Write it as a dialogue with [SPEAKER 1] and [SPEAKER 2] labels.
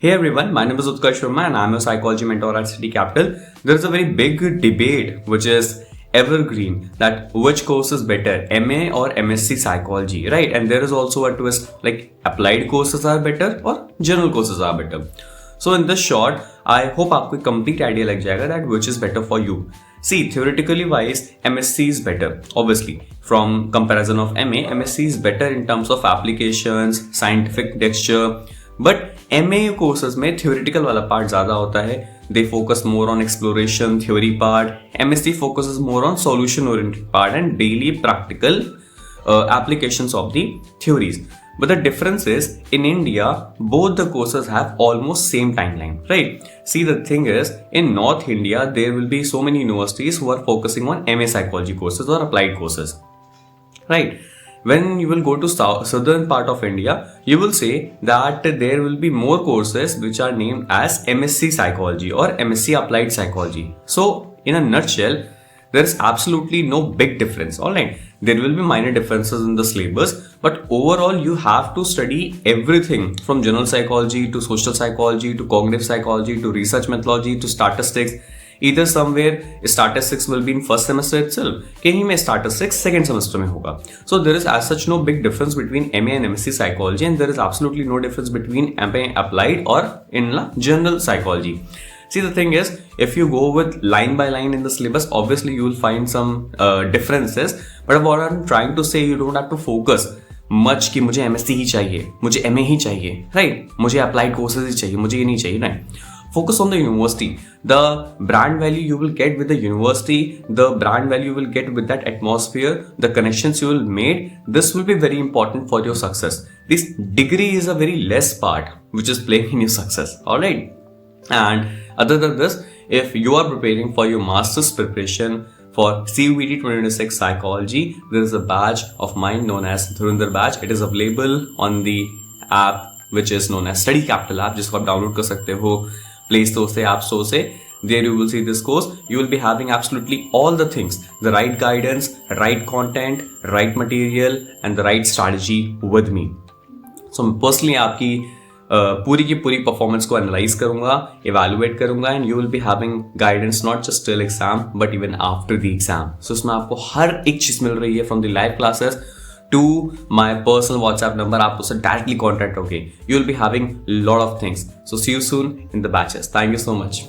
[SPEAKER 1] Hey everyone, my name is Utkarsh Sharma and I'm a psychology mentor at City Capital. There is a very big debate which is evergreen that which course is better, MA or MSc psychology, right? And there is also a twist like applied courses are better or general courses are better. So in this short, I hope आपको एक complete idea लग जाएगा that which is better for you. See, theoretically wise, MSc is better. Obviously, from comparison of MA, MSc is better in terms of applications, scientific texture. But MA courses में theoretical वाला part ज्यादा होता है. They focus more on exploration theory part. MSc focuses more on solution oriented part and daily practical applications of the theories. But the difference is in India, both the courses have almost same timeline, right? See, the thing is in North India, there will be so many universities who are focusing on MA psychology courses or applied courses, right? When you will go to southern part of India, you will say that there will be more courses which are named as MSc psychology or MSc applied psychology. So in a nutshell, there is absolutely no big difference. All right, there will be minor differences in the syllabus, but overall you have to study everything from general psychology to social psychology to cognitive psychology to research methodology to statistics. Either somewhere statistics will be in first semester itself, कहीं में statistics second semester में होगा. So there is as such no big difference between MA and MSc psychology, and there is absolutely no difference between MA applied or in general psychology. See, the thing is, if you go with line by line in the syllabus, obviously you will find some differences. But what I'm trying to say, you don't have to focus much कि मुझे MSc ही चाहिए, मुझे MA ही चाहिए, right? मुझे applied courses ही चाहिए, मुझे ये नहीं चाहिए, right? Focus on the university. The brand value you will get with the university, the brand value you will get with that atmosphere, the connections you will make, this will be very important for your success. This degree is a very less part which is playing in your success. Alright. And other than this, if you are preparing for your master's preparation for CUET 2026 psychology, there is a badge of mine known as Dhurandhar badge. It is available on the app which is known as Study Capital app, जिसको आप download कर सकते हो play store से, app store से. There you will see this course. You will be having absolutely all the things, the right guidance, right content, right material and the right strategy with me. So personally आपकी पूरी की पूरी performance को analyse करूंगा, evaluate करूंगा and you will be having guidance not just till exam but even after the exam. So इसमें आपको हर एक चीज मिल रही है from the live classes to my personal WhatsApp number. आप उससे directly contact होगे. You will be having lot of things. So see you soon in the batches. Thank you so much.